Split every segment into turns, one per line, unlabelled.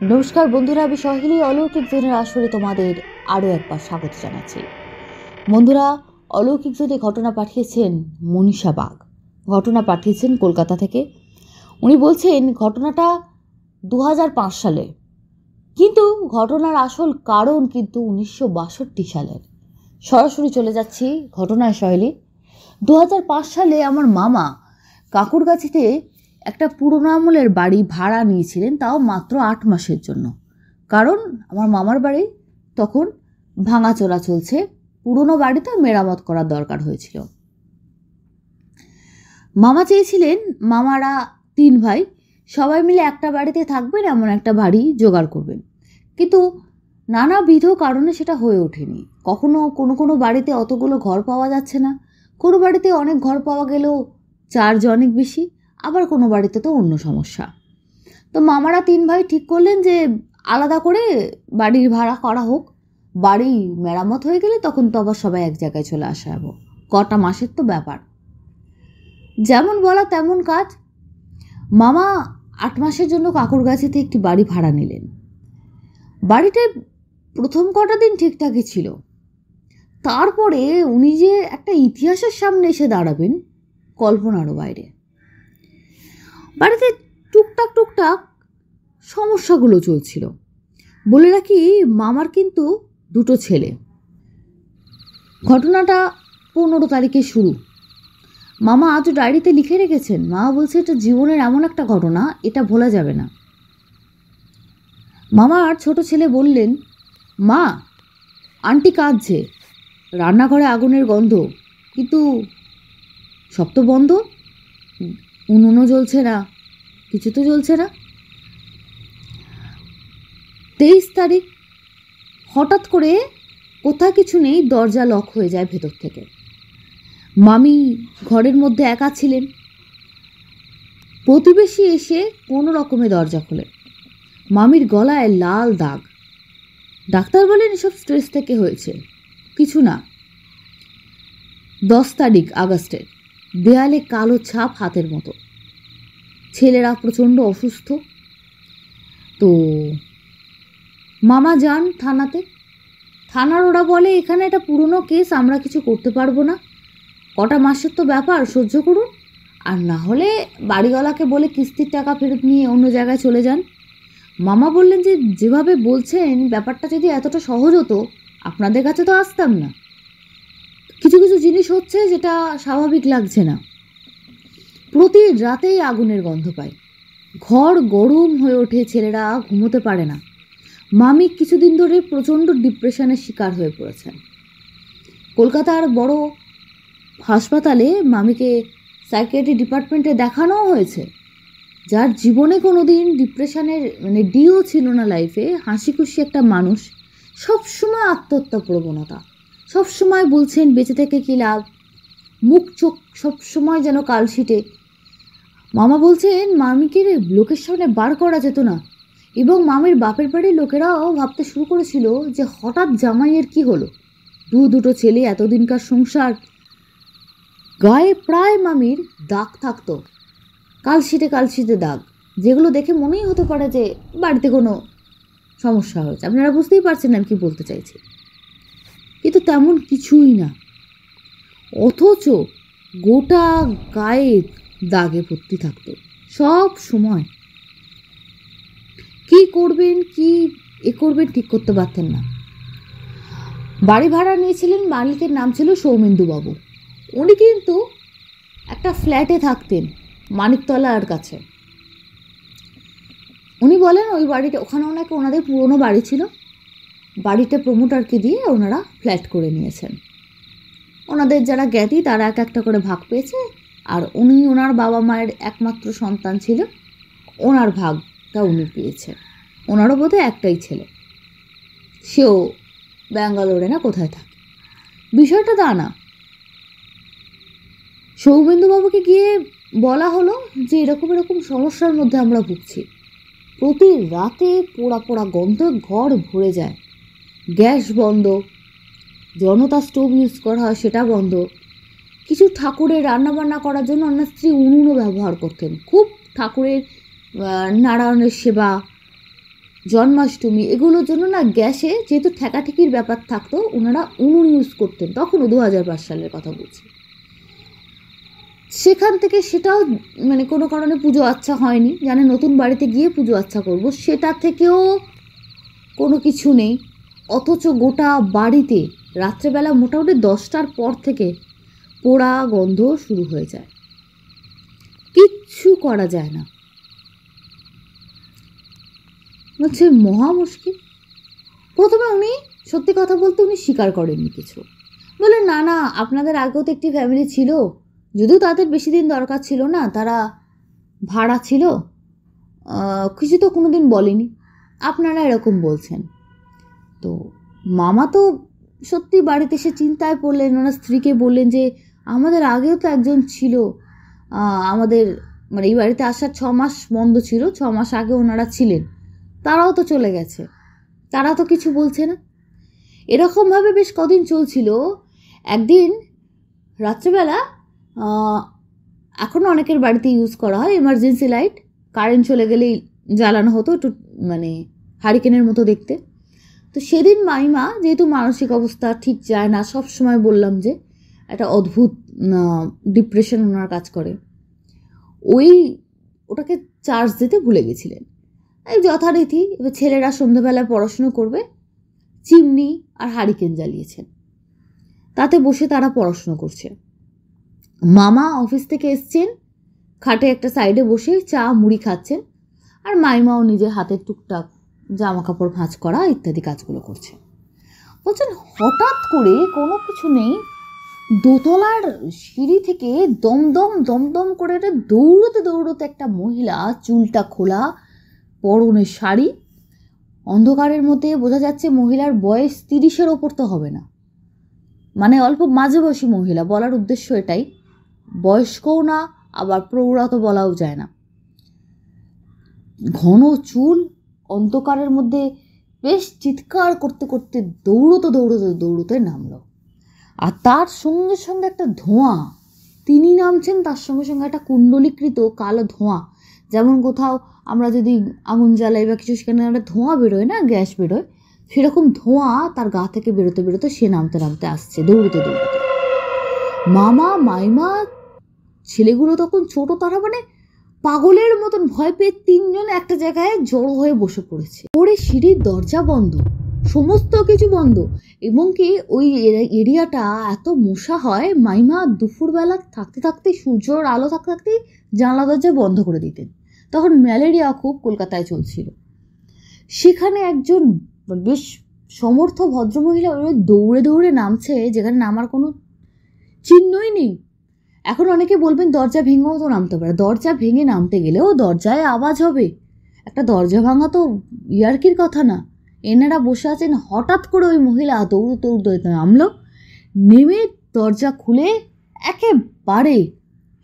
নমস্কার বন্ধুরা, আমি সহেলি অলৌকিক জনের আসরে তোমাদের আরও একবার স্বাগত জানাচ্ছি। বন্ধুরা, অলৌকিক জনে ঘটনা পাঠিয়েছেন মনীষা বাগ। ঘটনা পাঠিয়েছেন কলকাতা থেকে। উনি বলছেন ঘটনাটা 2005 সালে, কিন্তু ঘটনার আসল কারণ কিন্তু 1962 সালের। সরাসরি চলে যাচ্ছি ঘটনায় সহেলি। 2005 সালে আমার মামা কাকুরগাছিতে একটা পুরোনো আমলের বাড়ি ভাড়া নিয়েছিলেন, তাও মাত্র 8 মাসের জন্য। কারণ আমার মামার বাড়ি তখন ভাঙাচোরা চলছে, পুরোনো বাড়িতে মেরামত করার দরকার হয়েছিল। মামা চেয়েছিলেন মামারা 3 ভাই সবাই মিলে একটা বাড়িতে থাকবেন, এমন একটা বাড়ি জোগাড় করবেন। কিন্তু নানাবিধ কারণে সেটা হয়ে ওঠেনি। কখনো কোনো বাড়িতে অতগুলো ঘর পাওয়া যাচ্ছে না, কোনো বাড়িতে অনেক ঘর পাওয়া গেলেও চার্জ অনেক বেশি, আবার কোনো বাড়িতে তো অন্য সমস্যা। তো মামারা 3 ভাই ঠিক করলেন যে আলাদা করে বাড়ির ভাড়া করা হোক, বাড়ি মেরামত হয়ে গেলে তখন তো আবার সবাই এক জায়গায় চলে আসা যাবো। কটা মাসের তো ব্যাপার। যেমন বলা তেমন কাজ। মামা 8 মাসের জন্য কাকুরগাছিতে একটি বাড়ি ভাড়া নিলেন। বাড়িতে প্রথম কটা দিন ঠিকঠাকই ছিল, তারপরে উনি যে একটা ইতিহাসের সামনে এসে দাঁড়াবেন কল্পনারও বাইরে। বাড়িতে টুকটাক সমস্যাগুলো চলছিল। বলে রাখি, মামার কিন্তু 2 ছেলে। ঘটনাটা 15 তারিখে শুরু। মামা আজও ডায়েরিতে লিখে রেখেছেন। মামা বলছে এটা জীবনের এমন একটা ঘটনা, এটা ভোলা যাবে না। মামার ছোট ছেলে বললেন, মা, আন্টি কাঁদছে, রান্নাঘরে আগুনের গন্ধ, কিন্তু সব তো বন্ধ, উনুনও জ্বলছে না, কিছু তো জ্বলছে না। 23 তারিখ হঠাৎ করে কোথাও কিছু নেই, দরজা লক হয়ে যায় ভেতর থেকে। মামি ঘরের মধ্যে একা ছিলেন। প্রতিবেশী এসে কোনো রকমে দরজা খোলে। মামির গলায় লাল দাগ। ডাক্তার বলেন এসব স্ট্রেস থেকে হয়েছে, কিছু না। 10 তারিখ আগস্টের দেয়ালে কালো ছাপ হাতের মতো। ছেলেরা প্রচণ্ড অসুস্থ। তো মামা যান থানাতে। থানার ওরা বলে এখানে একটা পুরনো কেস, আমরা কিছু করতে পারবো না, কটা মাসের তো ব্যাপার, সহ্য করুন, আর না হলে বাড়িওয়ালাকে বলে কিস্তির টাকা ফেরত নিয়ে অন্য জায়গায় চলে যান। মামা বললেন যে যেভাবে বলছেন ব্যাপারটা যদি এতটা সহজ হতো আপনাদের কাছে তো আসতাম না। কিছু কিছু জিনিস হচ্ছে যেটা স্বাভাবিক লাগছে না। প্রতি রাতেই আগুনের গন্ধ পায়, ঘর গরম হয়ে ওঠে, ছেলেরা ঘুমোতে পারে না। মামি কিছুদিন ধরে প্রচণ্ড ডিপ্রেশনের শিকার হয়ে পড়েছেন। কলকাতার বড় হাসপাতালে মামিকে সাইকিয়াট্রি ডিপার্টমেন্টে দেখানোও হয়েছে। যার জীবনে কোনো দিন ডিপ্রেশনের ডিও ছিল না লাইফে, হাসি খুশি একটা মানুষ, সবসময় আত্মহত্যা প্রবণতা, সবসময় বলছেন বেঁচে থেকে কী লাভ, মুখ চোখ সবসময় যেন কালশিটে। মামা বলছেন মামিকে লোকের সামনে বার করা যেত না, এবং মামির বাপের বাড়ির লোকেরাও ভাবতে শুরু করেছিল যে হঠাৎ জামাইয়ের কি হলো, 2 ছেলে, এতদিনকার সংসার। গায়ে প্রায় মামির দাগ থাকতো, কালশিটে দাগ, যেগুলো দেখে মনেই হতে পারে যে বাড়িতে কোনো সমস্যা হয়েছে। আপনারা বুঝতেই পারছেন আমি কি বলতে চাইছি। কিন্তু তেমন কিছুই না, অথচ গোটা গায়ে দাগে ভর্তি থাকতো সব সময়। কি করবেন ঠিক করতে পারতেন না। বাড়ি ভাড়া নিয়েছিলেন, মালিকের নাম ছিল সৌমেন্দুবাবু। উনি কিন্তু একটা ফ্ল্যাটে থাকতেন মানিকতলার কাছে। উনি বলেন ওই বাড়িটা, ওখানে ওনাকে ওনাদের পুরনো বাড়ি ছিল, বাড়িটা প্রমোটারকে দিয়ে ওনারা ফ্ল্যাট করে নিয়েছেন। ওনাদের যারা জ্ঞাতি তারা একটা করে ভাগ পেয়েছে, আর উনি ওনার বাবা মায়ের একমাত্র সন্তান ছিল, ওনার ভাগটা উনি পেয়েছে। ওনারও বোধহয় একটাই ছেলে, সেও ব্যাঙ্গালোরে না কোথায় থাকে। বিষয়টা তা না। সৌমেন্দুবাবুকে গিয়ে বলা হলো যে এরকম সমস্যার মধ্যে আমরা ভুগছি, প্রতি রাতে পোড়া গন্ধ ঘর ভরে যায়, গ্যাস বন্ধ, জনতা স্টোভ ইউজ করা হয় সেটা বন্ধ, কিছু ঠাকুরের রান্নাবান্না করার জন্য ওনার স্ত্রী উনুনও ব্যবহার করতেন, খুব ঠাকুরের নারায়ণের সেবা জন্মাষ্টমী এগুলোর জন্য না গ্যাসে যেহেতু ঠেকাঠেকির ব্যাপার থাকতো, ওনারা উনুন ইউজ করতেন, তখনও 2005 সালের কথা বলছি। সেখান থেকে সেটাও মানে কোনো কারণে পুজো আচ্ছা হয়নি, জানে নতুন বাড়িতে গিয়ে পুজো আচ্ছা করব, সেটা থেকেও কোনো কিছু নেই। অথচ গোটা বাড়িতে রাত্রেবেলা মোটামুটি 10টার পর থেকে পোড়া গন্ধ শুরু হয়ে যায়, কিচ্ছু করা যায় না, হচ্ছে মহা মুশকিল। প্রথমে উনি সত্যি কথা বলতে উনি স্বীকার করেননি কিছু, বলে না না আপনাদের আগেও তো একটি ফ্যামিলি ছিল, যদিও তাদের বেশি দিন দরকার ছিল না, তারা ভাড়া ছিল, কিছু তো কোনো দিন বলেনি, আপনারা এরকম বলছেন। তো মামা তো সত্যি বাড়িতে এসে চিন্তায় পড়লেন, ওনার স্ত্রীকে বললেন যে আমাদের আগেও তো একজন ছিল, আমাদের মানে এই বাড়িতে আসার 6 মাস বন্ধ ছিল, 6 মাস আগে ওনারা ছিলেন, তারাও তো চলে গেছে, তারা তো কিছু বলছে না। এরকমভাবে বেশ কদিন চলছিল। একদিন রাত্রেবেলা এখনও অনেকের বাড়িতে ইউজ করা হয় এমার্জেন্সি লাইট, কারেন্ট চলে গেলেই জ্বালানো হতো, একটু মানে হারিকেনের মতো দেখতে। তো সেদিন মাইমা যেহেতু মানসিক অবস্থা ঠিক যায় না, সব সময় বললাম যে একটা অদ্ভুত ডিপ্রেশন ওনার কাজ করে, ওটাকে চার্জ দিতে ভুলে গেছিলেন। এই যথারীতি এবার ছেলেরা সন্ধ্যাবেলায় পড়াশুনো করবে, চিমনি আর হারিকেন জ্বালিয়েছেন, তাতে বসে তারা পড়াশুনো করছে। মামা অফিস থেকে এসছেন, খাটে একটা সাইডে বসে চা মুড়ি খাচ্ছেন, আর মাইমাও নিজের হাতের টুকটাক জামা কাপড় ভাঁজ করা ইত্যাদি কাজগুলো করছে। বলছেন হঠাৎ করে কোনো কিছু নেই, দোতলার সিঁড়ি থেকে দমদম দমদম করে দৌড়তে দৌড়তে একটা মহিলা, চুলটা খোলা, পরনে শাড়ি, অন্ধকারের মধ্যে বোঝা যাচ্ছে মহিলার বয়স 30-এর ওপর তো হবে না, মানে অল্প মাঝে বয়সী মহিলা, বলার উদ্দেশ্য এটাই, বয়স্কও না আবার প্রৌঢ়া তো বলাও যায় না। ঘন চুল, অন্ধকারের মধ্যে বেশ চিৎকার করতে করতে দৌড়তে দৌড়তে দৌড়তে নামলো, আর তার সঙ্গে সঙ্গে একটা ধোঁয়া, তিনি নামছেন তার সঙ্গে সঙ্গে একটা কুণ্ডলীকৃত কালো ধোঁয়া, যেমন কোথাও আমরা যদি আগুন জ্বালাই বা কিছু সেখানে একটা ধোঁয়া বেরোয় না, গ্যাস বেরোয়, সেরকম ধোঁয়া তার গা থেকে বেরোতে বেরোতে সে নামতে নামতে আসছে দৌড়তে দৌড়তে। মামা মাইমা ছেলেগুলো তখন ছোট, তারা মানে পাগলের মতন ভয় পেয়ে 3জন একটা জায়গায় জড়ো হয়ে বসে পড়েছে। পরে সিঁড়ির দরজা বন্ধ, সমস্ত কিছু বন্ধ, এবং কি ওই এরিয়াটা এত মশা হয়, মাইমা দুপুরবেলা থাকতে থাকতে সূর্যর আলো থাকতে থাকতে জানলা দরজা বন্ধ করে দিতেন, তখন ম্যালেরিয়া খুব কলকাতায় চলছিল। সেখানে একজন বেশ সমর্থ ভদ্রমহিলা দৌড়ে দৌড়ে নামছে, যেখানে নামার কোনো চিহ্নই নেই। এখন অনেকে বলবেন দরজা ভেঙেও তো নামতে পারে, দরজা ভেঙে নামতে গেলেও দরজায় আওয়াজ হবে, একটা দরজা ভাঙা তো ইয়ার্কির কথা না। এনারা বসে আছেন, হঠাৎ করে ওই মহিলা দৌড়তে দৌড়তে নামলো, নেমে দরজা খুলে একেবারে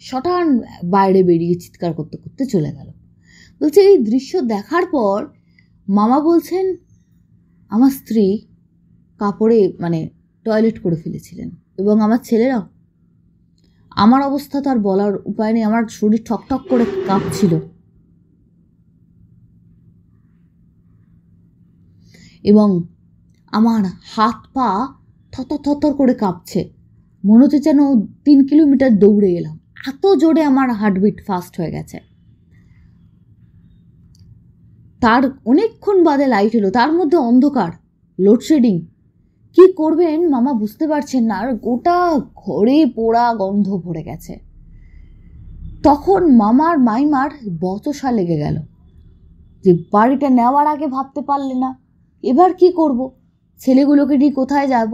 শটান বাইরে বেরিয়ে চিৎকার করতে করতে চলে গেল। বলছে এই দৃশ্য দেখার পর মামা বলছেন আমার স্ত্রী কাপড়ে মানে টয়লেট করে ফেলেছিলেন, এবং আমার ছেলেরাও। আমার অবস্থা তো আর বলার উপায় নেই, আমার শরীর ঠকঠক করে কাঁপছিল, এবং আমার হাত পা থরথর থরথর করে কাঁপছে, মনে হচ্ছে যেন 3 কিলোমিটার দৌড়ে এলাম, এত জোরে আমার হার্টবিট ফাস্ট হয়ে গেছে। তার অনেকক্ষণ বাদে লাইট এলো, তার মধ্যে অন্ধকার, লোডশেডিং, কি করবেন মামা বুঝতে পারছেন না, আর গোটা ঘরে পোড়া গন্ধ ভরে গেছে। তখন মামার মাইমার বচসা লেগে গেল যে বাড়িটা নেওয়ার আগে ভাবতে পারলে না, এবার কি করব, ছেলেগুলোকে নিয়ে কোথায় যাব,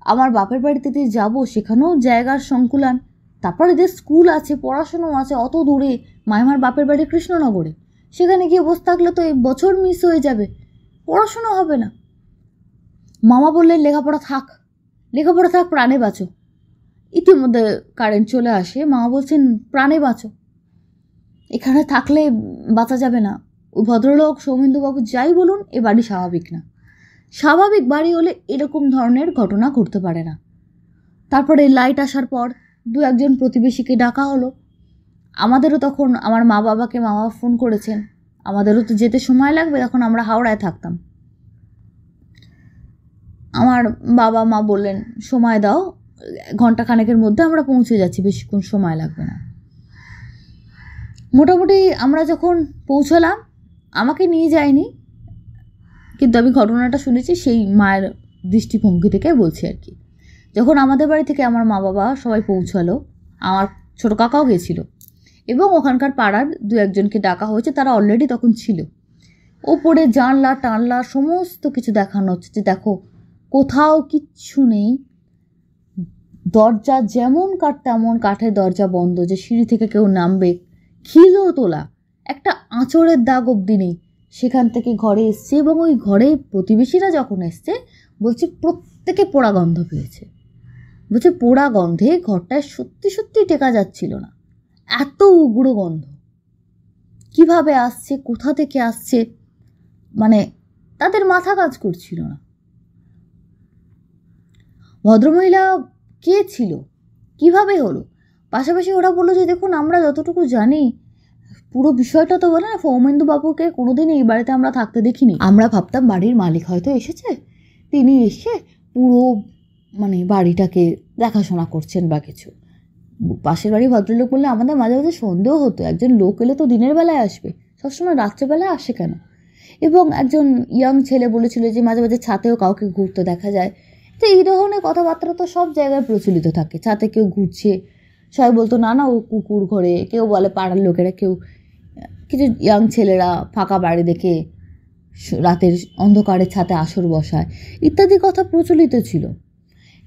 আমার বাপের বাড়িতে যাব, সেখানেও জায়গার সংকুলান, তারপর এদের স্কুল আছে, পড়াশোনাও আছে, অত দূরে, মাইমার বাপের বাড়ি কৃষ্ণনগরে, সেখানে গিয়ে বসে থাকলে তো এই বছর মিস হয়ে যাবে, পড়াশোনা হবে না। মামা বললেন লেখাপড়া থাক, লেখাপড়া থাক, প্রাণে বাঁচো। ইতিমধ্যে কারেন্ট চলে আসে, মামা বলছেন প্রাণে বাঁচো, এখানে থাকলে বাঁচা যাবে না। ওই ভদ্রলোক সৌমেন্দুবাবু যাই বলুন, এ বাড়ি স্বাভাবিক না, স্বাভাবিক বাড়ি হলে এরকম ধরনের ঘটনা ঘটতে পারে না। তারপরে লাইট আসার পর 2-1 প্রতিবেশীকে ডাকা হলো, আমাদেরও তখন আমার মা বাবাকে মামা ফোন করেছেন, আমাদেরও তো যেতে সময় লাগবে। তখন আমরা হাওড়ায় থাকতাম। আমার বাবা মা বললেন সময় দাও, ঘন্টাখানেকের মধ্যে আমরা পৌঁছে যাচ্ছি, বেশিক্ষণ সময় লাগবে না। মোটামুটি আমরা যখন পৌঁছলাম, আমাকে নিয়ে যায়নি, কিন্তু আমি ঘটনাটা শুনেছি সেই মায়ের দৃষ্টিভঙ্গি থেকে বলছি আর কি। যখন আমাদের বাড়ি থেকে আমার মা বাবা সবাই পৌঁছালো, আমার ছোটো কাকাও গেছিলো এবং ওখানকার পাড়ার 2-1জনকে ডাকা হয়েছে, তারা অলরেডি তখন ছিল। ওপরে জানলা টানলা সমস্ত কিছু দেখানো হচ্ছে যে দেখো কোথাও কিচ্ছু নেই, দরজা যেমন কাঠ তেমন কাঠের দরজা বন্ধ, যে সিঁড়ি থেকে কেউ নামবে খিলও তোলা, একটা আঁচড়ের দাগ অবধি নেই। সেখান থেকে ঘরে এসছে এবং ওই ঘরে প্রতিবেশীরা যখন এসছে বলছে প্রত্যেকে পোড়া গন্ধ পেয়েছে। বলছে পোড়া গন্ধে ঘরটায় সত্যি সত্যি টেকা যাচ্ছিল না, এত উগ্র গন্ধ। কিভাবে আসছে, কোথা থেকে আসছে, মানে তাদের মাথা কাজ করছিল না। ভদ্রমহিলা কে ছিল, কিভাবে হলো? পাশাপাশি ওরা বললো যে দেখুন আমরা যতটুকু জানি পুরো বিষয়টা তো বলে না, সৌমেন্দু বাবুকে কোনোদিন এই বাড়িতে আমরা থাকতে দেখিনি। আমরা ভাবতাম বাড়ির মালিক হয়তো এসেছে, তিনি এসে পুরো মানে বাড়িটাকে দেখাশোনা করছেন বা কিছু। পাশের বাড়ির ভদ্রলোক বললে আমাদের মাঝে মাঝে সন্দেহ হতো, একজন লোক এলে তো দিনের বেলায় আসবে, সবসময় রাত্রেবেলায় আসে কেন? এবং একজন ইয়াং ছেলে বলেছিল যে মাঝে মাঝে ছাতেও কাউকে ঘুরতে দেখা যায়। তো এই ধরনের কথাবার্তা তো সব জায়গায় প্রচলিত থাকে, ছাতে কেউ ঘুরছে, সবাই বলতো না না ও কুকুর ঘরে, কেউ বলে পাড়ার লোকেরা, কেউ কিছু ইয়াং ছেলেরা ফাঁকা বাড়ি দেখে রাতের অন্ধকারে ছাতে আসর বসায়, ইত্যাদি কথা প্রচলিত ছিল।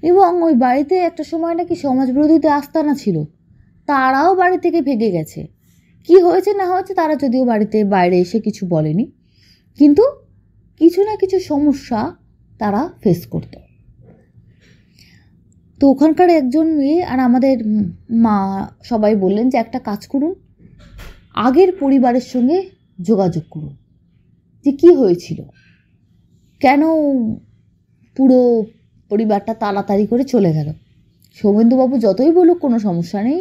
এবং ওই বাড়িতে একটা সময় নাকি সমাজবিরোধীতে আস্তানা ছিল, তারাও বাড়ি থেকে ভেগে গেছে। কি হয়েছে না হয়েছে তারা যদিও বাড়িতে বাইরে এসে কিছু বলেনি, কিন্তু কিছু না কিছু সমস্যা তারা ফেস করত। তো ওখানকার একজন মেয়ে আর আমাদের মা সবাই বললেন যে একটা কাজ করুন, আগের পরিবারের সঙ্গে যোগাযোগ করুন যে কী হয়েছিল, কেন পুরো পরিবারটা তাড়াতাড়ি করে চলে গেল। সৌমেন্দুবাবু যতই বলুক কোনো সমস্যা নেই,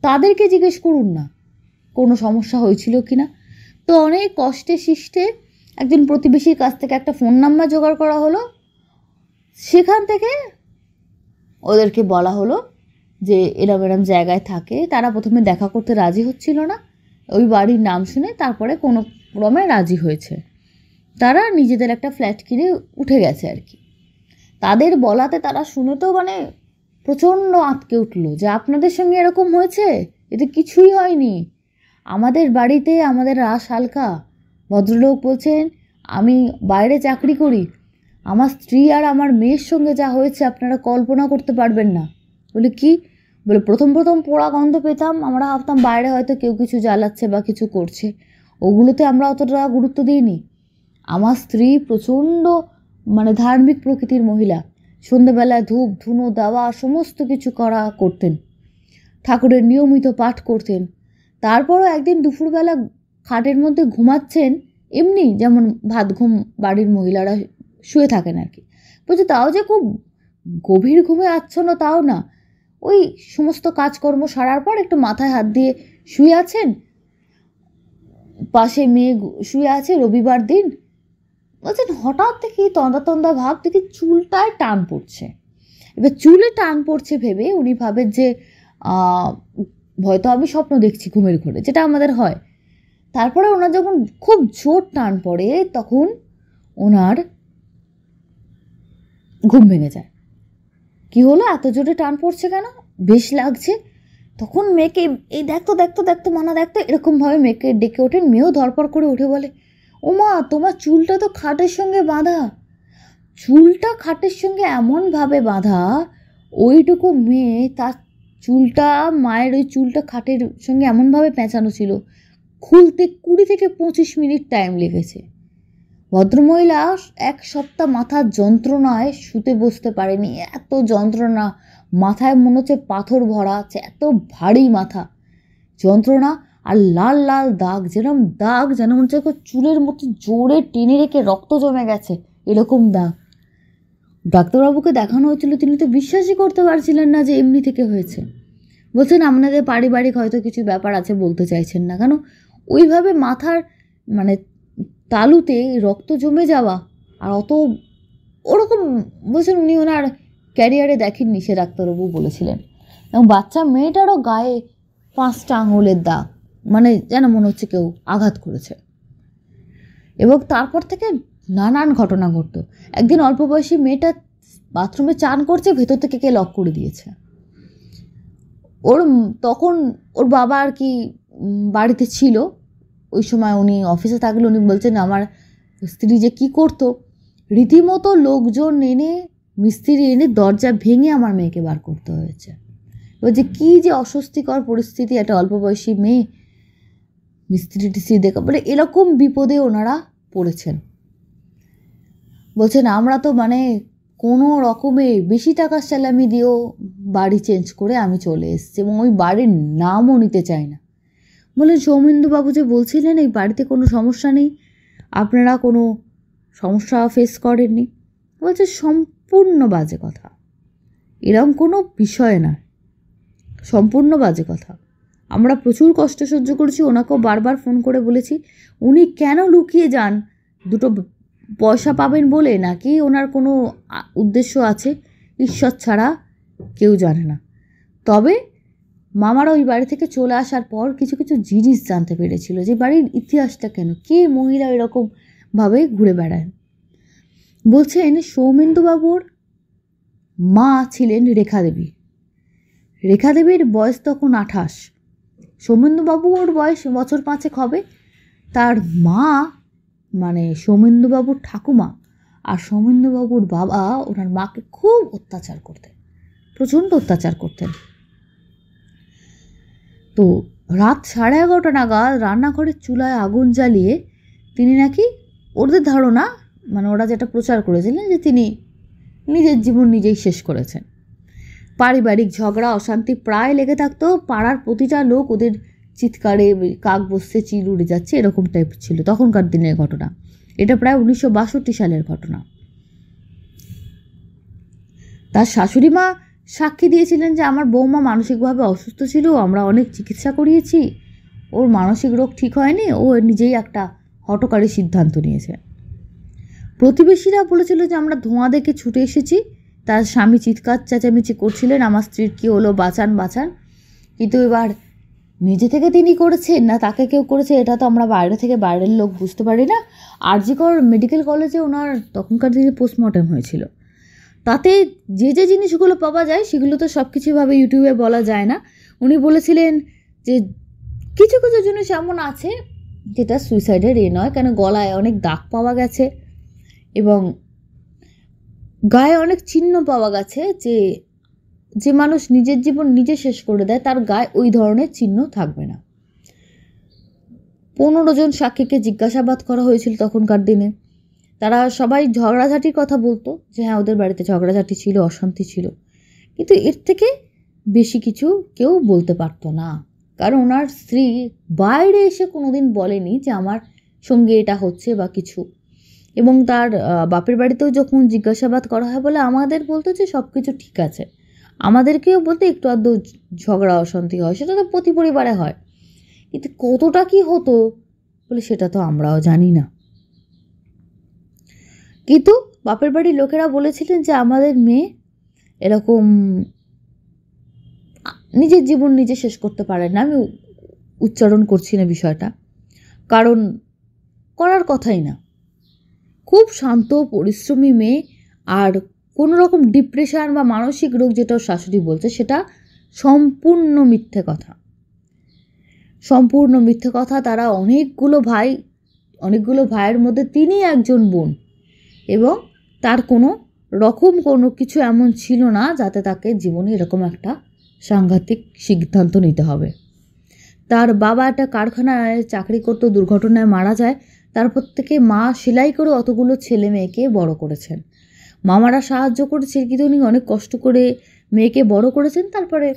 তাদেরকে জিজ্ঞেস করুন না কোনো সমস্যা হয়েছিল কি না। তো অনেক কষ্টে শিষ্টে একজন প্রতিবেশীর কাছ থেকে একটা ফোন নাম্বার জোগাড় করা হলো। সেখান থেকে ওদেরকে বলা হলো যে এরম এরম জায়গায় থাকে। তারা প্রথমে দেখা করতে রাজি হচ্ছিল না, ওই বাড়ির নাম শুনে তারপরে কোনো ক্রমে রাজি হয়েছে। তারা নিজেদের একটা ফ্ল্যাট কিনে উঠে গেছে আর কি। তাদের বলাতে তারা শুনে তো মানে প্রচণ্ড আঁতকে উঠলো যে আপনাদের সঙ্গে এরকম হয়েছে, এতে কিছুই হয়নি, আমাদের বাড়িতে আমাদের রাস হালকা। ভদ্রলোক বলছেন আমি বাইরে চাকরি করি, আমার স্ত্রী আর আমার মেয়ের সঙ্গে যা হয়েছে আপনারা কল্পনা করতে পারবেন না। বলে কি? বলে প্রথম প্রথম পোড়া গন্ধ পেতাম, আমরা ভাবতাম বাইরে হয়তো কেউ কিছু জ্বালাচ্ছে বা কিছু করছে, ওগুলোতে আমরা অতটা গুরুত্ব দিইনি। আমার স্ত্রী প্রচণ্ড মানে ধার্মিক প্রকৃতির মহিলা, সন্ধ্যেবেলায় ধূপ ধুনো দেওয়া সমস্ত কিছু করতেন, ঠাকুরের নিয়মিত পাঠ করতেন। তারপরও একদিন দুপুরবেলা খাটের মধ্যে ঘুমাচ্ছেন, এমনি যেমন ভাত ঘুম বাড়ির মহিলারা শুয়ে থাকেন আর কি, বলছে তাও যে খুব গভীর ঘুমে আচ্ছন্ন তাও না, ওই সমস্ত কাজকর্ম সারার পর একটু মাথায় হাত দিয়ে শুয়ে আছেন, পাশে মেয়ে শুয়ে আছে, রবিবার দিন। বলছেন হঠাৎ দেখি তন্দা তন্দা ভাব, দেখি চুলটায় টান পড়ছে। এবার চুলে টান পড়ছে ভেবে উনি ভাবেন যে হয়তো আমি স্বপ্ন দেখছি ঘুমের ঘোরে, যেটা আমাদের হয়। তারপরে ওনার যখন খুব জোর টান পড়ে তখন ওনার ঘুম ভেঙে যায়। কি হলো, এত জোরে টান পড়ছে কেন, বেশ লাগছে। তখন মেয়েকে এই দেখতো দেখতো দেখতো মানা দেখতো, এরকমভাবে মেয়েকে ডেকে ওঠেন। মেয়েও ধরপড় করে উঠে বলে ও মা তোমার চুলটা তো খাটের সঙ্গে বাঁধা। চুলটা খাটের সঙ্গে এমনভাবে বাঁধা, ওইটুকু মেয়ে তার চুলটা, মায়ের ওই চুলটা খাটের সঙ্গে এমনভাবে পেঁচানো ছিল, খুলতে 20 থেকে 25 মিনিট টাইম লেগেছে। ভদ্রমহিলা 1 সপ্তাহ মাথার যন্ত্রণায় শুতে বসতে পারেনি, এত যন্ত্রণা, মাথায় মনে হচ্ছে পাথর ভরা আছে, এত ভারী মাথা যন্ত্রণা। আর লাল লাল দাগ, যেন মনে হচ্ছে চুলের মধ্যে জোরে টেনে রেখে রক্ত জমে গেছে, এরকম দাগ। ডাক্তারবাবুকে দেখানো হয়েছিল, তিনি তো বিশ্বাসই করতে পারছিলেন না যে এমনি থেকে হয়েছে। বলছেন আপনাদের পারিবারিক হয়তো কিছু ব্যাপার আছে, বলতে চাইছেন না কেন। ওইভাবে মাথার মানে তালুতে রক্ত জমে যাওয়া আর অত ওরকম বলছেন উনি ওনার ক্যারিয়ারে দেখেননি, সে ডাক্তারবাবু বলেছিলেন। এবং বাচ্চা মেয়েটারও গায়ে 5টা আঙুলের দাগ, মানে যেন মনে হচ্ছে কেউ আঘাত করেছে। এবং তারপর থেকে নানান ঘটনা ঘটতো। একদিন অল্প বয়সী মেয়েটা বাথরুমে চান করছে, ভেতর থেকে কে লক করে দিয়েছে। তখন ওর বাবা আর কি বাড়িতে ছিল, ওই সময় উনি অফিসে থাকলে। উনি বলছেন আমার স্ত্রী যে কী করতো, রীতিমতো লোকজন এনে মিস্ত্রি এনে দরজা ভেঙে আমার মেয়েকে বার করতে হয়েছে। এবার যে কী যে অস্বস্তিকর পরিস্থিতি, একটা অল্প বয়সী মেয়ে মিস্ত্রি টিস্ত্রি দেখা, মানে এরকম বিপদে ওনারা পড়েছেন। বলছেন আমরা তো মানে কোনো রকমে বেশি টাকার স্যালামি দিয়েও বাড়ি চেঞ্জ করে আমি চলে এসেছি, এবং ওই বাড়ির নামও নিতে চাই না। বললেন সৌমেন্দুবাবু যে বলছিলেন এই বাড়িতে কোনো সমস্যা নেই, আপনারা কোনো সমস্যা ফেস করেননি। বলছে সম্পূর্ণ বাজে কথা, এরকম কোনো বিষয় না, সম্পূর্ণ বাজে কথা। আমরা প্রচুর কষ্ট সহ্য করেছি, ওনাকেও বারবার ফোন করে বলেছি। উনি কেন লুকিয়ে যান, দুটো পয়সা পাবেন বলে, নাকি ওনার কোনো উদ্দেশ্য আছে, ঈশ্বর ছাড়া কেউ জানে না। তবে মামারা ওই বাড়ি থেকে চলে আসার পর কিছু কিছু জিনিস জানতে পেরেছিল, যে বাড়ির ইতিহাসটা কেন, কে মহিলা এরকমভাবে ঘুরে বেড়ায়। বলছেন সৌমেন্দুবাবুর মা ছিলেন রেখা দেবী। রেখা দেবীর বয়স তখন 28, সৌমেন্দুবাবুর বয়স বছর 5 হবে। তার মা মানে সৌমেন্দুবাবুর ঠাকুমা আর সৌমেন্দুবাবুর বাবা ওনার মাকে খুব অত্যাচার করতেন, প্রচণ্ড অত্যাচার করতেন। তো রাত 11:30 নাগাদ রান্নাঘরের চুলায় আগুন জ্বালিয়ে তিনি নাকি, ওদের ধারণা মানে ওরা যেটা প্রচার করেছিলেন, যে তিনি নিজের জীবন নিজেই শেষ করেছেন। পারিবারিক ঝগড়া অশান্তি প্রায় লেগে থাকতো, পাড়ার প্রতিটা লোক ওদের চিৎকারে কাক বসছে, চিল উড়ে যাচ্ছে, এরকম টাইপ ছিল তখনকার দিনের ঘটনা। এটা প্রায় 1962 সালের ঘটনা। তার শাশুড়ি মা সাক্ষী দিয়েছিলেন যে আমার বৌমা মানসিকভাবে অসুস্থ ছিল, আমরা অনেক চিকিৎসা করিয়েছি, ওর মানসিক রোগ ঠিক হয়নি, ও নিজেই একটা হঠকারী সিদ্ধান্ত নিয়েছে। প্রতিবেশীরা বলেছিল যে আমরা ধোঁয়া দেখে ছুটে এসেছি, তার স্বামী চিৎকার চেঁচামেচি করছিলেন আমার স্ত্রীর কী হলো, বাঁচান বাঁচান। কিন্তু এবার নিজে থেকে তিনি করেছেন না তাকে কেউ করেছে, এটা তো আমরা বাইরে থেকে বাইরের লোক বুঝতে পারি না। আরজিকর মেডিকেল কলেজে ওনার তখনকার দিনে পোস্টমর্টেম হয়েছিল, তাতে যে যে জিনিসগুলো পাওয়া যায় সেগুলো তো সব কিছুভাবে ইউটিউবে বলা যায় না। উনি বলেছিলেন যে কিছু কিছু জিনিস এমন আছে যেটা সুইসাইডের নয়, কেন গলায় অনেক দাগ পাওয়া গেছে এবং গায়ে অনেক চিহ্ন পাওয়া গেছে, যে যে মানুষ নিজের জীবন নিজে শেষ করে দেয় তার গায়ে ওই ধরনের চিহ্ন থাকবে না। 15 জন সাক্ষীকে জিজ্ঞাসাবাদ করা হয়েছিল তখনকার দিনে। তারা সবাই ঝগড়াঝাটির কথা বলতো, যে হ্যাঁ ওদের বাড়িতে ঝগড়াঝাটি ছিল, অশান্তি ছিল, কিন্তু এর থেকে বেশি কিছু কেউ বলতে পারতো না। কারণ ওনার স্ত্রী বাইরে এসে কোনোদিন বলেনি যে আমার সঙ্গে এটা হচ্ছে বা কিছু। এবং তার বাপের বাড়িতেও যখন জিজ্ঞাসাবাদ করা হয় বলে আমাদের বলতো যে সব কিছু ঠিক আছে, আমাদেরকেও বলতে একটু আধটু ঝগড়া অশান্তি হয়, সেটা তো প্রতি পরিবারে হয়, কিন্তু কতটা কি হতো বলে সেটা তো আমরাও জানি না। কিন্তু বাপের বাড়ির লোকেরা বলেছিলেন যে আমাদের মেয়ে এরকম নিজের জীবন নিজে শেষ করতে পারে না। আমি উচ্চারণ করছি না বিষয়টা, কারণ করার কথাই না। খুব শান্ত পরিশ্রমী মেয়ে, আর কোনো রকম ডিপ্রেশন বা মানসিক রোগ যেটা শাশুড়ি বলছে সেটা সম্পূর্ণ মিথ্যে কথা, সম্পূর্ণ মিথ্যে কথা। তারা অনেকগুলো ভাইয়ের মধ্যে তিনি একজন বোন, এবং তার কোনো রকম কোনো কিছু এমন ছিল না যাতে তাকে জীবনে এরকম একটা সাংঘাতিক সিদ্ধান্ত নিতে হবে। তার বাবা একটা কারখানায় চাকরি করতো, দুর্ঘটনায় মারা যায়। তারপর থেকে মা সেলাই করে অতগুলো ছেলে মেয়েকে বড় করেছেন। মামারা সাহায্য করেছে, কিন্তু উনি অনেক কষ্ট করে মেয়েকে বড় করেছেন, তারপরে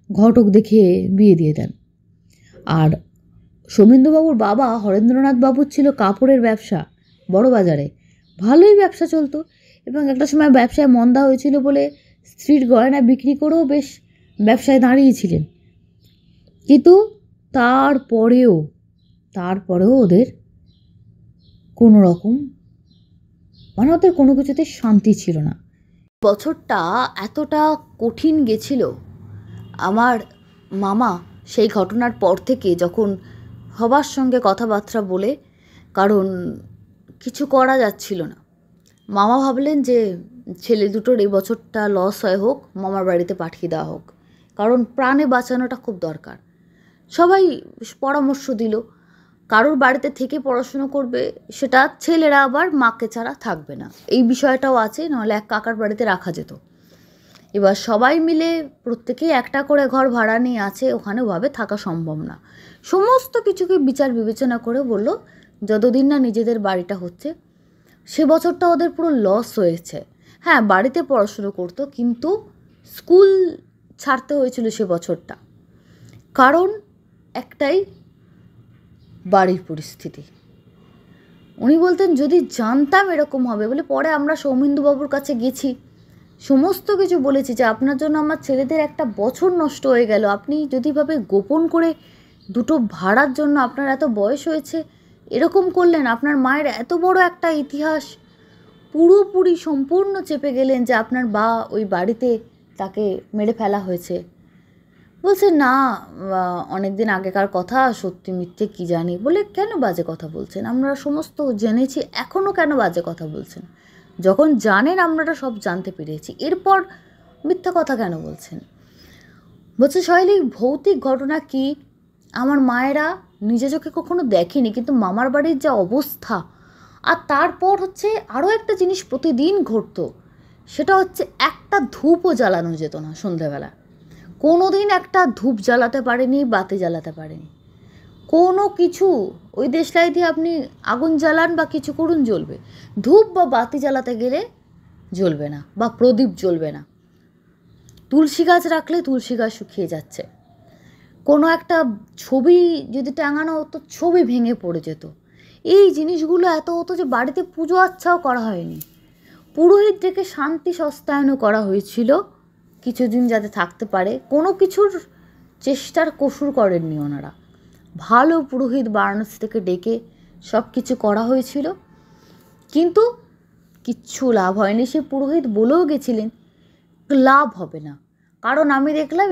ঘটক দেখে বিয়ে দিয়ে দেন। আর সৌমেন্দুবাবুর বাবা হরেন্দ্রনাথ বাবুর ছিল কাপড়ের ব্যবসা, বড় বাজারে ভালোই ব্যবসা চলতো, এবং একটা সময় ব্যবসায় মন্দা হয়েছিল বলে স্ত্রীর গয়না বিক্রি করেও বেশ ব্যবসায় দাঁড়িয়েছিলেন। কিন্তু তারপরেও ওদের কোনো রকম, মানে ওদের কোনো কিছুতে শান্তি ছিল না। বছরটা এতটা কঠিন গেছিল, আমার মামা সেই ঘটনার পর থেকে যখন সবার সঙ্গে কথাবার্তা বলে, কারণ কিছু করা যাচ্ছিল না, মামা ভাবলেন যে ছেলে দুটোর এই বছরটা লস হয় হোক, মামার বাড়িতে পাঠিয়ে দেওয়া হোক, কারণ প্রাণে বাঁচানোটা খুব দরকার। সবাই পরামর্শ দিল, কারোর বাড়িতে থেকে পড়াশুনো করবে, সেটা ছেলেরা আবার মাকে ছাড়া থাকবে না, এই বিষয়টাও আছে, নাহলে এক কাকার বাড়িতে রাখা যেত। এবার সবাই মিলে প্রত্যেকেই একটা করে ঘর ভাড়া নিয়ে আছে, ওখানে ওভাবে থাকা সম্ভব না। সমস্ত কিছুকে বিচার বিবেচনা করে বলল যতদিন না নিজেদের বাড়িটা হচ্ছে, সে বছরটা ওদের পুরো লস হয়েছে। হ্যাঁ, বাড়িতে পড়াশুনো করতো, কিন্তু স্কুল ছাড়তে হয়েছিল সে বছরটা, কারণ একটাই, বাড়ির পরিস্থিতি। উনি বলতেন যদি জানতাম এরকম হবে, বলে পরে আমরা সৌমেন্দুবাবুর কাছে গেছি, সমস্ত কিছু বলেছি যে আপনার জন্য আমার ছেলেদের একটা বছর নষ্ট হয়ে গেল, আপনি যদি ভাবে গোপন করে দুটো ভাড়ার জন্য আপনার এত বয়স হয়েছে এরকম করলেন, আপনার মায়ের এত বড় একটা ইতিহাস পুরোপুরি সম্পূর্ণ চেপে গেলেন যে আপনার ওই বাড়িতে তাকে মেরে ফেলা হয়েছে। বলছে না, অনেক দিন আগেকার কথা, সত্যি মিথ্যে কী জানি। বলে কেন বাজে কথা বলছেন, আমরা সমস্ত জেনেছি, এখনও কেন বাজে কথা বলছেন? যখন জানেন আমরা সব জানতে পেরেছি, এরপর মিথ্যা কথা কেন বলছেন? বলছে শৈলী, ভৌতিক ঘটনা কি আমার মায়েরা নিজে চোখে কখনো দেখেনি, কিন্তু মামার বাড়ির যা অবস্থা। আর তারপর হচ্ছে আরও একটা জিনিস প্রতিদিন ঘটতো, সেটা হচ্ছে একটা ধূপও জ্বালানো যেত না সন্ধ্যাবেলা। কোনো দিন একটা ধূপ জ্বালাতে পারেনি, বাতি জ্বালাতে পারেনি, কোনো কিছু। ওই দেশলাই দিয়ে আপনি আগুন জ্বালান বা কিছু করুন, জ্বলবে। ধূপ বা বাতি জ্বালাতে গেলে জ্বলবে না, বা প্রদীপ জ্বলবে না। তুলসী গাছ রাখলে তুলসী গাছ শুকিয়ে যাচ্ছে, কোনো একটা ছবি যদি টাঙানো হতো, ছবি ভেঙে পড়ে যেত। এই জিনিসগুলো এত হতো যে বাড়িতে পুজো আচ্ছাও করা হয়নি, পুরোহিত ডেকে শান্তি সস্তায়নও করা হয়েছিল কিছুদিন যাতে থাকতে পারে। কোনো কিছুর চেষ্টার কসুর করেননি ওনারা, ভালো পুরোহিত বারাণসী থেকে ডেকে সব কিছু করা হয়েছিল, কিন্তু কিচ্ছু লাভ হয়নি। সে পুরোহিত বলেও গেছিলেন লাভ হবে না, কারণ আমি দেখলাম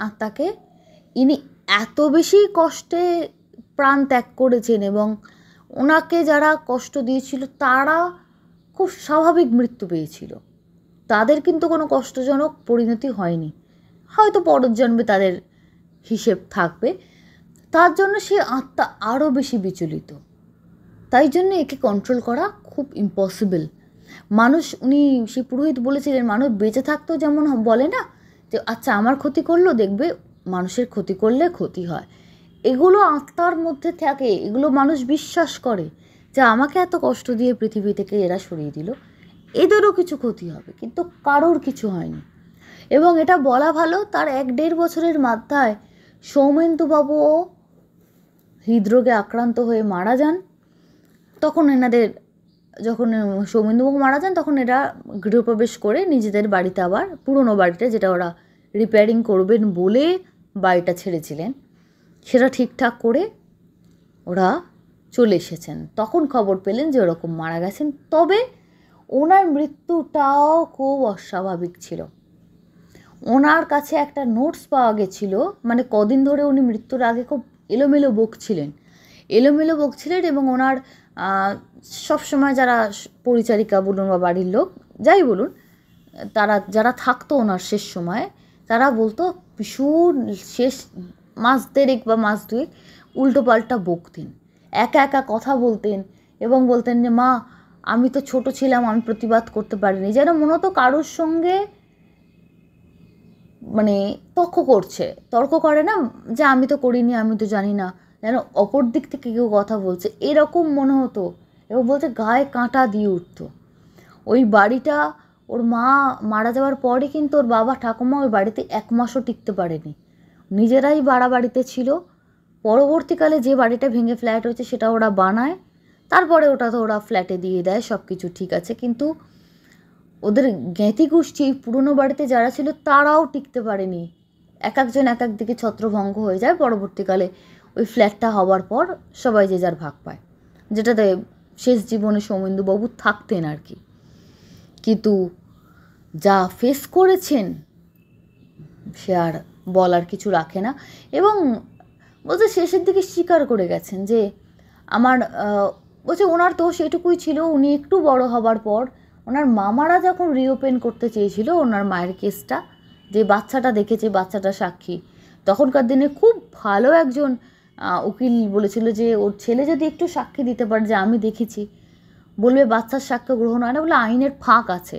আত্মাকে ইনি এত বেশি কষ্টে প্রাণ ত্যাগ করেছেন, এবং ওনাকে যারা কষ্ট দিয়েছিল তারা খুব স্বাভাবিক মৃত্যু পেয়েছিল, তাদের কিন্তু কোনো কষ্টজনক পরিণতি হয়নি। হয়তো পরের জন্মে তাদের হিসেব থাকবে, তার জন্য সে আত্মা আরও বেশি বিচলিত। তাই জন্য একে কন্ট্রোল করা খুব ইম্পসিবল। মানুষ, উনি সেই পুরোহিত বলেছিলেন, মানুষ বেঁচে থাকতেও যেমন বলে না যে আচ্ছা আমার ক্ষতি করলো, দেখবে মানুষের ক্ষতি করলে ক্ষতি হয়, এগুলো আত্মার মধ্যে থাকে, এগুলো মানুষ বিশ্বাস করে যে আমাকে এত কষ্ট দিয়ে পৃথিবী থেকে এরা সরিয়ে দিল, এদেরও কিছু ক্ষতি হবে, কিন্তু কারোর কিছু হয়নি। এবং এটা বলা ভালো, তার 1-1.5 বছরের মাথায় সৌমেন্দুবাবুও হৃদরোগে আক্রান্ত হয়ে মারা যান। তখন এনাদের, যখন সৌমেন্দুবাবু মারা যান, তখন এরা গৃহপ্রবেশ করে নিজেদের বাড়িতে, আবার পুরনো বাড়িটা যেটা ওরা রিপেয়ারিং করবেন বলে বাড়িটা ছেড়েছিলেন, সেটা ঠিকঠাক করে ওরা চলে এসেছেন। তখন খবর পেলেন যে ওরকম মারা গেছেন। তবে ওনার মৃত্যুটাও খুব অস্বাভাবিক ছিল। ওনার কাছে একটা নোটস পাওয়া গেছিল, মানে কদিন ধরে উনি মৃত্যুর আগে খুব এলোমেলো বকছিলেন, এবং ওনার সবসময় যারা পরিচারিকা বলুন বা বাড়ির লোক যাই বলুন, তারা যারা থাকতো ওনার শেষ সময়ে, তারা বলতো ভীষণ শেষ মাস 1.5 বা মাস 2 উল্টোপাল্টা বকতেন, একা একা কথা বলতেন, এবং বলতেন যে মা আমি তো ছোট ছিলাম, আমি প্রতিবাদ করতে পারিনি, যেন মূলত কারোর সঙ্গে মানে তর্ক করে না, যে আমি তো করিনি, আমি তো জানি না, যেন অপর দিক থেকে কেউ কথা বলছে এরকম মনে হতো। এবং বলতে গায়ে কাঁটা দিয়ে উঠতো। ওই বাড়িটা, ওর মা মারা যাওয়ার পরে কিন্তু ওর বাবা ঠাকুমা ওই বাড়িতে 1 মাসও টিকতে পারেনি, নিজেরাই বাড়িতে ছিল। পরবর্তীকালে যে বাড়িটা ভেঙে ফ্ল্যাট হয়েছে সেটা ওরা বানায়, তারপরে ওটা তো ওরা ফ্ল্যাটে দিয়ে দেয়, সব কিছু ঠিক আছে, কিন্তু ওদের জ্ঞাতি গোষ্ঠী পুরনো বাড়িতে যারা ছিল তারাও টিকতে পারেনি, এক একজন এক এক দিকে ছত্রভঙ্গ হয়ে যায়। পরবর্তীকালে ওই ফ্ল্যাটটা হওয়ার পর সবাই যে যার ভাগ পায়, যেটাতে শেষ জীবনে সৌমেন্দুবাবু থাকতেন আর কি। কিন্তু যা ফেস করেছেন সে আর বলার কিছু রাখে না। এবং বলছে শেষের দিকে স্বীকার করে গেছেন যে আমার বলছে ওনার দোষ এটুকুই ছিল, উনি একটু বড় হবার পর ওনার মামারা যখন রিওপেন করতে চেয়েছিল ওনার মায়ের কেসটা, যে বাচ্চাটা দেখেছে, বাচ্চাটা সাক্ষী, তখনকার দিনে খুব ভালো একজন উকিল বলেছিল যে ওর ছেলে যদি একটু সাক্ষী দিতে পারে যে আমি দেখেছি, বলবে বাচ্চার সাক্ষ্য গ্রহণ হয় না, বলে আইনের ফাঁক আছে।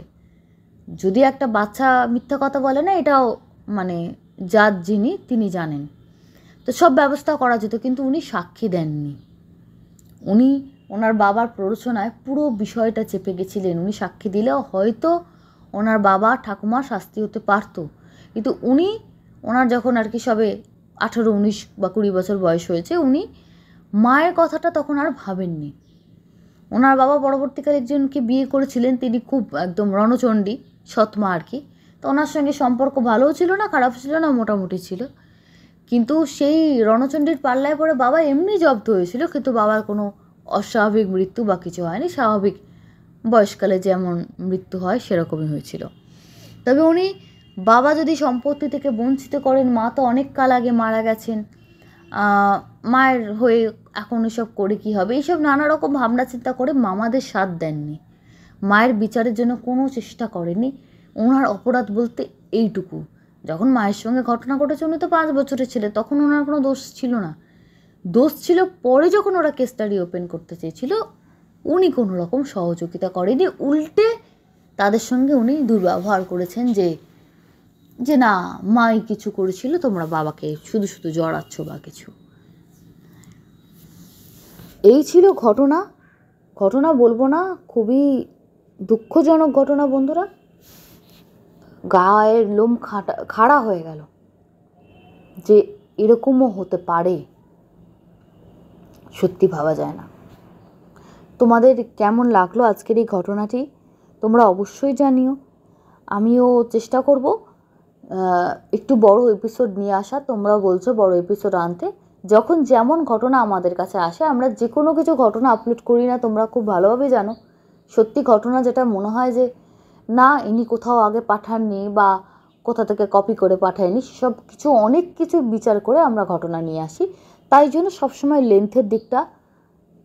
যদি একটা বাচ্চা মিথ্যা কথা বলে না, এটাও মানে জাজ যিনি তিনি জানেন, তো সব ব্যবস্থা করা যেত। কিন্তু উনি সাক্ষী দেননি, উনি ওনার বাবার প্ররোচনায় পুরো বিষয়টা চেপে গেছিলেন। উনি সাক্ষী দিলেও হয়তো ওনার বাবা ঠাকুমা শাস্তি হতে পারতো, কিন্তু উনি ওনার যখন আর কি সবে 18, 19 বা 20 বছর বয়স হয়েছে, উনি মায়ের কথাটা তখন আর ভাবেননি। ওনার বাবা পরবর্তীকালে একজনকে বিয়ে করেছিলেন, তিনি খুব একদম রণচণ্ডী সৎমা আর কি, তো ওনার সঙ্গে সম্পর্ক ভালোও ছিল না, খারাপ ছিল না, মোটামুটি ছিল। কিন্তু সেই রণচণ্ডীর পাল্লায় পরে বাবা এমনি জব্দ হয়েছিল, কিন্তু বাবার কোনো অস্বাভাবিক মৃত্যু বা কিছু হয়নি, স্বাভাবিক বয়সকালে যেমন মৃত্যু হয় সেরকমই হয়েছিল। তবে উনি বাবা যদি সম্পত্তি থেকে বঞ্চিত করেন, মা তো অনেক কাল আগে মারা গেছেন, মায়ের হয়ে এখন এসব করে কী হবে, এইসব নানা রকম ভাবনা চিন্তা করে মামাদের সাথ দেননি, মায়ের বিচারের জন্য কোনো চেষ্টা করেনি। ওনার অপরাধ বলতে এইটুকু, যখন মায়ের সঙ্গে ঘটনা ঘটেছে উনি তো 5 বছরের ছেলে, তখন ওনার কোনো দোষ ছিল না। দোষ ছিল পরে যখন ওরা কেসটা রিওপেন করতে চেয়েছিল, উনি কোনো রকম সহযোগিতা করেনি, উল্টে তাদের সঙ্গে উনি দুর্ব্যবহার করেছেন যে যে না মাই কিছু করেছিল, তোমরা বাবাকে শুধু শুধু জড়াচ্ছ বা কিছু। এই ছিল ঘটনা। ঘটনা বলবো না, খুবই দুঃখজনক ঘটনা বন্ধুরা, গায়ের লোম খাড়া হয়ে গেল যে এরকমও হতে পারে, সত্যি ভাবা যায় না। তোমাদের কেমন লাগলো আজকের এই ঘটনাটি তোমরা অবশ্যই জানিও। আমিও চেষ্টা করব একটু বড় এপিসোড নিয়ে আসা, তোমরাও বলছো বড় এপিসোড আনতে। যখন যেমন ঘটনা আমাদের কাছে আসে, আমরা যে কোনো কিছু ঘটনা আপলোড করি না, তোমরা খুব ভালোভাবে জানো। সত্যি ঘটনা যেটা মনে হয় যে না ইনি কোথাও আগে পাঠাননি বা কোথা থেকে কপি করে পাঠায়নি, সব কিছু অনেক কিছু বিচার করে আমরা ঘটনা নিয়ে আসি। তাই জন্য সবসময় লেন্থের দিকটা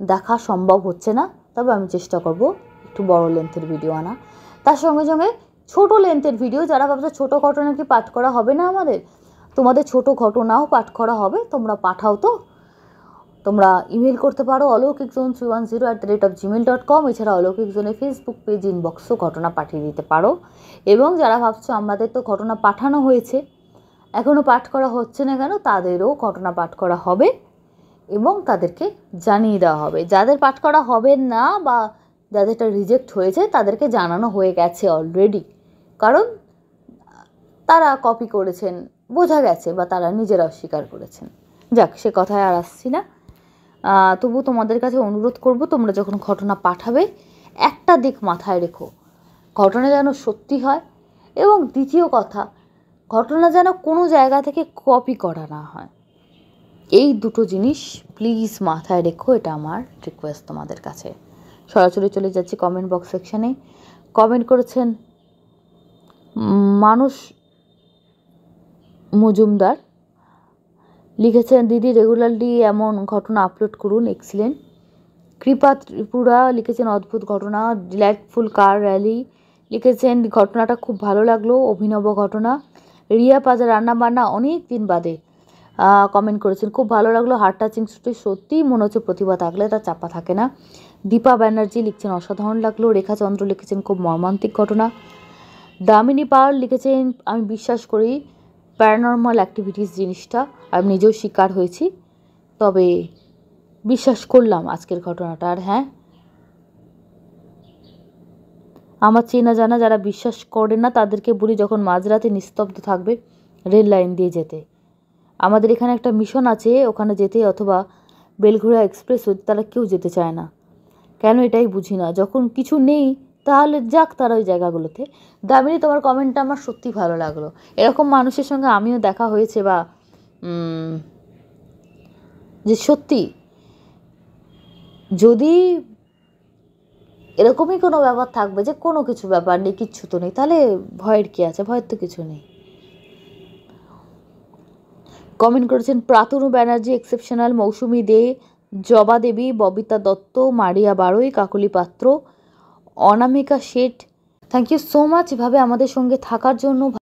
দেখা সম্ভব হচ্ছে না, তবে আমি চেষ্টা করব একটু বড় লেন্থের ভিডিও আনা। তার সঙ্গে সঙ্গে ছোটো লেন্থের ভিডিও, যারা ভাবছো ছোটো ঘটনা কি পাঠ করা হবে না আমাদের, তোমাদের ছোটো ঘটনাও পাঠ করা হবে, তোমরা পাঠাও। তো তোমরা ইমেল করতে পারো alaukikzone310@gmail.com। এছাড়া অলৌকিক জোনের ফেসবুক পেজ ইনবক্সও ঘটনা পাঠিয়ে দিতে পারো। এবং যারা ভাবছো আমাদের তো ঘটনা পাঠানো হয়েছে, এখনও পাঠ করা হচ্ছে না কেন, তাদেরও ঘটনা পাঠ করা হবে এবং তাদেরকে জানিয়ে দেওয়া হবে। যাদের পাঠ করা হবে না বা যাদেরটা রিজেক্ট হয়েছে তাদেরকে জানানো হয়ে গেছে অলরেডি, কারণ তারা কপি করেছেন বোঝা গেছে বা তারা নিজেরাও স্বীকার করেছেন। যাক, সে কথায় আর আসছি না। তবু তোমাদের কাছে অনুরোধ করব, তোমরা যখন ঘটনা পাঠাবে একটা দিক মাথায় রেখো, ঘটনা যেন সত্যি হয়, এবং দ্বিতীয় কথা, ঘটনা যেন কোনো জায়গা থেকে কপি করা না হয়। এই দুটো জিনিস প্লিজ মাথায় রেখো, এটা আমার রিকোয়েস্ট তোমাদের কাছে। সরাসরি চলে যাচ্ছি কমেন্ট বক্স সেকশানে। কমেন্ট করেছেন মানুষ মজুমদার, লিখেছেন দিদি রেগুলারলি এমন ঘটনা আপলোড করুন, এক্সিলেন্ট। কৃপা ত্রিপুরা লিখেছেন অদ্ভুত ঘটনা। ডিলাইটফুল কার র্যালি লিখেছেন ঘটনাটা খুব ভালো লাগলো, অভিনব ঘটনা। রিয়া পাজা রান্নাবান্না অনেক দিন বাদে কমেন্ট করেছেন, খুব ভালো লাগলো, হার্ট টাচিং স্টোরি, সত্যিই মনে হচ্ছে প্রতিভা থাকলে তার চাপা থাকে না। দীপা ব্যানার্জি লিখছেন অসাধারণ লাগলো। রেখা চন্দ্র লিখেছেন খুব মর্মান্তিক ঘটনা। দামিনী পাল লিখেছেন আমি বিশ্বাস করি প্যারানর্মাল অ্যাক্টিভিটিস জিনিসটা, আমি নিজেও শিকার হয়েছি, তবে বিশ্বাস করলাম আজকের ঘটনাটা। আর হ্যাঁ, আমার চেনা জানা যারা বিশ্বাস করে না তাদেরকে বলি, যখন মাঝরাতে নিস্তব্ধ থাকবে রেল লাইন দিয়ে যেতে। আমাদের এখানে একটা মিশন আছে, ওখানে যেতে, অথবা বেলঘুরা এক্সপ্রেস, তারা কেউ যেতে চায় না কেন, এটাই বুঝি না। যখন কিছু নেই তাহলে যাক তারা ওই জায়গাগুলোতে। দামিনী, তোমার কমেন্টটা আমার সত্যি ভালো লাগলো। এরকম মানুষের সঙ্গে আমিও দেখা হয়েছে, বা যে সত্যি যদি এরকমই কোনো ব্যাপার থাকবে যে কোনো কিছু ব্যাপার নেই, কিচ্ছু তো নেই, তাহলে ভয়ের কী আছে? ভয়ের তো কিছু নেই। কমেন্ট করেছেন প্রাতনু ব্যানার্জি, এক্সেপশনাল, মৌসুমী দে, জবা দেবী, ববিতা দত্ত, মারিয়া Barui, Kakali Patra, Anamika Sheth. Thank you so much এভাবে আমাদের সঙ্গে থাকার জন্য।